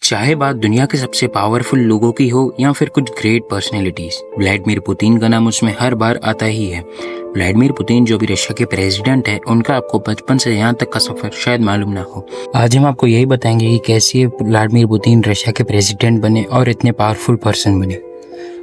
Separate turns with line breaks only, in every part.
चाहे बात दुनिया के सबसे पावरफुल लोगों की हो या फिर कुछ ग्रेट पर्सनैलिटीज, व्लादिमीर पुतिन का नाम उसमें हर बार आता ही है। व्लादिमीर पुतिन जो भी रशिया के प्रेसिडेंट है, उनका आपको बचपन से यहाँ तक का सफर शायद मालूम ना हो। आज हम आपको यही बताएंगे कि कैसे व्लादिमीर पुतिन रशिया के प्रेसिडेंट बने और इतने पावरफुल पर्सन बने।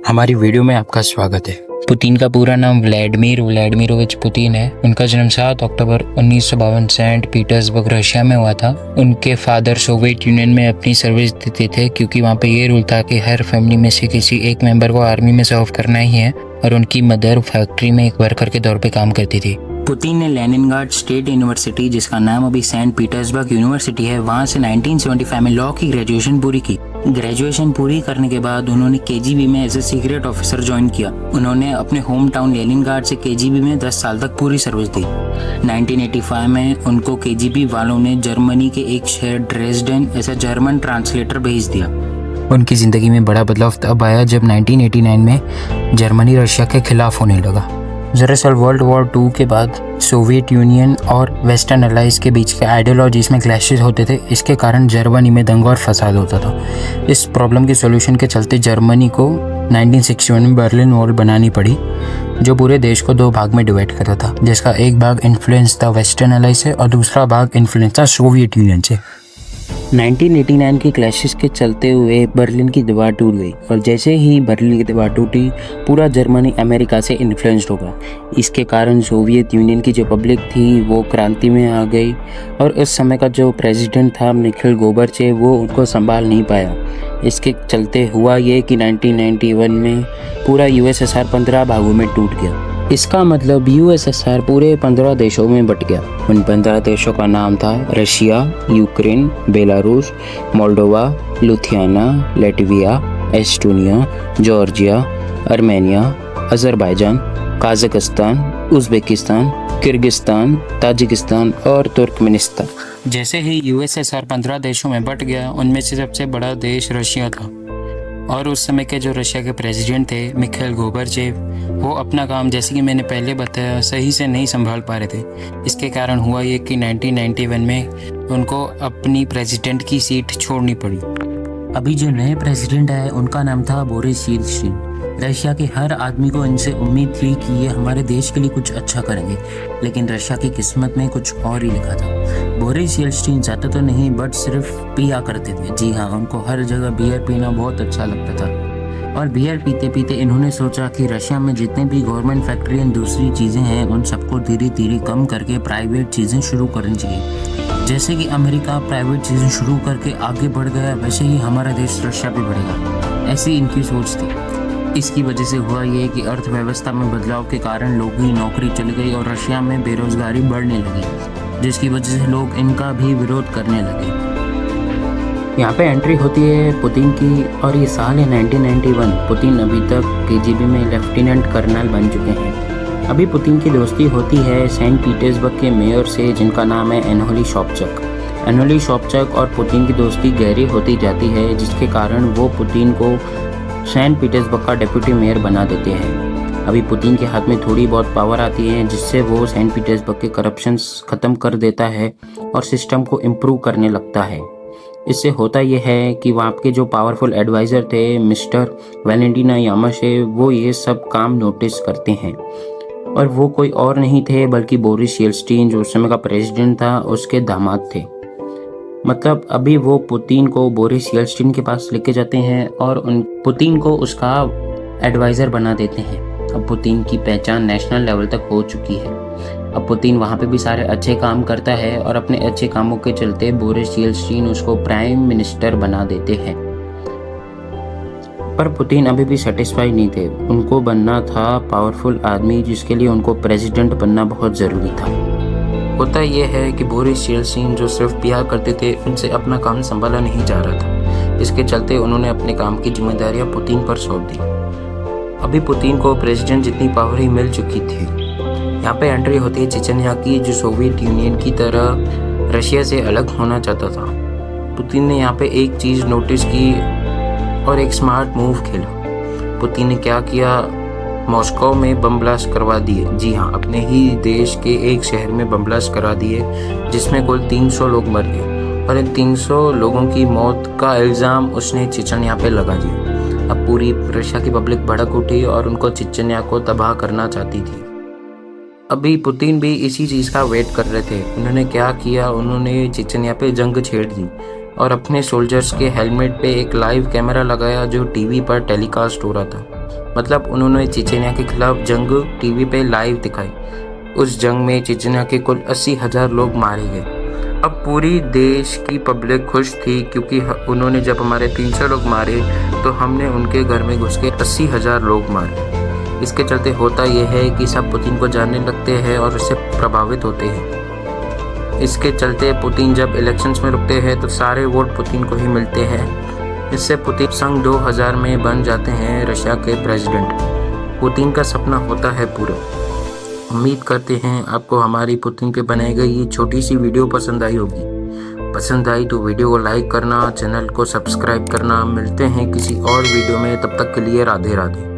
हमारी वीडियो में आपका स्वागत है। पुतिन का पूरा नाम व्लादिमीर व्लादिमीरोविच पुतिन है। उनका जन्म 7 अक्टूबर 1952 सेंट पीटर्सबर्ग रशिया में हुआ था। उनके फादर सोवियत यूनियन में अपनी सर्विस देते थे, क्योंकि वहाँ पे ये रूल था कि हर फैमिली में से किसी एक मेंबर को आर्मी में सर्व करना ही है, और उनकी मदर फैक्ट्री में एक वर्कर के तौर पे काम करती थी। पुतिन ने लेनिनग्राड स्टेट यूनिवर्सिटी, जिसका नाम अभी सेंट पीटर्सबर्ग यूनिवर्सिटी है, वहाँ से 1975 में लॉ की ग्रेजुएशन पूरी की। ग्रेजुएशन पूरी करने के बाद उन्होंने केजीबी में as a secret officer join किया। उन्होंने अपने होम टाउन लेनिनग्राड से केजीबी में 10 साल तक पूरी सर्विस दी। 1985 में उनको केजीबी वालों ने जर्मनी के एक शहर Dresden as a German translator भेज दिया। उनकी ज़िंदगी में बड़ा बदलाव तब आया जब 1989 में जर्मनी रशिया के खिलाफ होने लगा। दरअसल वर्ल्ड वॉर 2 के बाद सोवियत यूनियन और वेस्टर्न अलाइज के बीच के आइडियोलॉजीज में क्लैशेस होते थे। इसके कारण जर्मनी में दंगा और फसाद होता था। इस प्रॉब्लम के सॉल्यूशन के चलते जर्मनी को 1961 में बर्लिन वॉल बनानी पड़ी, जो पूरे देश को 2 भाग में डिवाइड करता था, जिसका एक भाग इन्फ्लुएंस था वेस्टर्न अलाइज से और दूसरा भाग इन्फ्लुएंस था सोवियत यूनियन से। 1989 के क्लैशेस के चलते हुए बर्लिन की दीवार टूट गई, और जैसे ही बर्लिन की दीवार टूटी, पूरा जर्मनी अमेरिका से इन्फ्लुएंस्ड हो गया। इसके कारण सोवियत यूनियन की जो पब्लिक थी वो क्रांति में आ गई, और उस समय का जो प्रेसिडेंट था मिखाइल गोर्बाचेव, वो उनको संभाल नहीं पाया। इसके चलते हुआ ये कि 1991 में पूरा यूएसएसआर 15 भागों में टूट गया। इसका मतलब यूएसएसआर पूरे 15 देशों में बट गया। उन 15 देशों का नाम था Russia, Ukraine, Belarus, Moldova, Lithuania, Latvia, Estonia, Georgia, Armenia, Azerbaijan, Kazakhstan, Uzbekistan, Kyrgyzstan, Tajikistan और तुर्कमेनिस्तान। जैसे ही यूएसएसआर 15 देशों में बट गया, उनमें से सबसे बड़ा देश रशिया था, और उस समय के जो रशिया के प्रेसिडेंट थे मिखाइल गोर्बाचेव, वो अपना काम, जैसे कि मैंने पहले बताया, सही से नहीं संभाल पा रहे थे। इसके कारण हुआ ये कि 1991 में उनको अपनी प्रेसिडेंट की सीट छोड़नी पड़ी। अभी जो नए प्रेसिडेंट आए, उनका नाम था बोरिस येल्त्सिन। रशिया के हर आदमी को इनसे उम्मीद थी कि ये हमारे देश के लिए कुछ अच्छा करेंगे, लेकिन रशिया की किस्मत में कुछ और ही लिखा था। बोरिस येल्त्सिन ज़्यादा तो नहीं, बट सिर्फ पिया करते थे। जी हाँ, उनको हर जगह बियर पीना बहुत अच्छा लगता था, और बियर पीते पीते इन्होंने सोचा कि रशिया में जितने भी गवर्नमेंट फैक्ट्री एंड दूसरी चीज़ें हैं, उन सबको धीरे धीरे कम करके प्राइवेट चीज़ें शुरू करनी चाहिए। जैसे कि अमेरिका प्राइवेट चीज़ें शुरू करके आगे बढ़ गया, वैसे ही हमारा देश रशिया भी बढ़ेगा। ऐसी इनकी सोच थी। इसकी वजह से हुआ ये कि अर्थव्यवस्था में बदलाव के कारण लोगों की नौकरी चली गई और रशिया में बेरोजगारी बढ़ने लगी, जिसकी वजह से लोग इनका भी विरोध करने लगे। यहाँ पे एंट्री होती है पुतिन की, और ये साल है 1991। पुतिन अभी तक केजीबी में लेफ्टिनेंट कर्नल बन चुके हैं। अभी पुतिन की दोस्ती होती है सेंट पीटर्सबर्ग के मेयर से, जिनका नाम है एनोली शोबचक। एनोली शोबचक और पुतिन की दोस्ती गहरी होती जाती है, जिसके कारण वो पुतिन को सेंट पीटर्सबर्ग का डेप्यूटी मेयर बना देते हैं। अभी पुतिन के हाथ में थोड़ी बहुत पावर आती है, जिससे वो सेंट पीटर्सबर्ग के करप्शंस ख़त्म कर देता है और सिस्टम को इम्प्रूव करने लगता है। इससे होता यह है कि वहाँ के जो पावरफुल एडवाइज़र थे मिस्टर वैलेंटिना यामाशेव, वो ये सब काम नोटिस करते हैं, और वो कोई और नहीं थे बल्कि बोरिस येल्त्सिन, जो उस समय का प्रेसिडेंट था, उसके दामाद थे। मतलब अभी वो पुतिन को बोरिस येल्त्सिन के पास लेके जाते हैं और पुतिन को उसका एडवाइज़र बना देते हैं। अब पुतिन की पहचान नेशनल लेवल तक हो चुकी है। अब पुतिन वहाँ पे भी सारे अच्छे काम करता है, और अपने अच्छे कामों के चलते बोरिस येल्त्सिन उसको प्राइम मिनिस्टर बना देते हैं। पर पुतिन अभी भी सेटिस्फाई नहीं थे। उनको बनना था पावरफुल आदमी, जिसके लिए उनको प्रेसिडेंट बनना बहुत ज़रूरी था। होता यह है कि बोरिस येल्त्सिन, जो सिर्फ पिया करते थे, उनसे अपना काम संभाला नहीं जा रहा था। इसके चलते उन्होंने अपने काम की जिम्मेदारियां पुतिन पर सौंप दी। अभी पुतिन को प्रेसिडेंट जितनी पावर ही मिल चुकी थी। यहाँ पे एंट्री होती है चेचन्या की, जो सोवियत यूनियन की तरह रशिया से अलग होना चाहता था। पुतिन ने यहाँ पे एक चीज़ नोटिस की और एक स्मार्ट मूव खेला। पुतिन ने क्या किया, मॉस्को में बम ब्लास्ट करवा दिए। जी हाँ, अपने ही देश के एक शहर में बम ब्लास्ट करा दिए, जिसमें कुल 300 लोग मर गए। और इन 300 लोगों की मौत का इल्ज़ाम उसने चेचन्या पे लगा दिया। अब पूरी रशिया की पब्लिक भड़क उठी और उनको चेचन्या को तबाह करना चाहती थी। अभी पुतिन भी इसी चीज़ का वेट कर रहे थे। उन्होंने क्या किया, उन्होंने चेचन्या पे जंग छेड़ दी और अपने सोल्जर्स के हेलमेट पे एक लाइव कैमरा लगाया जो टीवी पर टेलीकास्ट हो रहा था। मतलब उन्होंने चेचन्या के खिलाफ जंग टीवी पे लाइव दिखाई। उस जंग में चेचन्या के कुल 80,000 लोग मारे गए। अब पूरी देश की पब्लिक खुश थी क्योंकि उन्होंने जब हमारे 300 लोग मारे तो हमने उनके घर में घुस के 80,000 लोग मारे। इसके चलते होता यह है कि सब पुतिन को जानने लगते हैं और उससे प्रभावित होते हैं। इसके चलते पुतिन जब इलेक्शंस में रुकते हैं तो सारे वोट पुतिन को ही मिलते हैं। इससे पुतिन सन 2000 में बन जाते हैं रशिया के प्रेसिडेंट। पुतिन का सपना होता है पूरा। उम्मीद करते हैं आपको हमारी पुतिन पे बनाई गई ये छोटी सी वीडियो पसंद आई होगी। पसंद आई तो वीडियो को लाइक करना, चैनल को सब्सक्राइब करना। मिलते हैं किसी और वीडियो में, तब तक के लिए राधे राधे।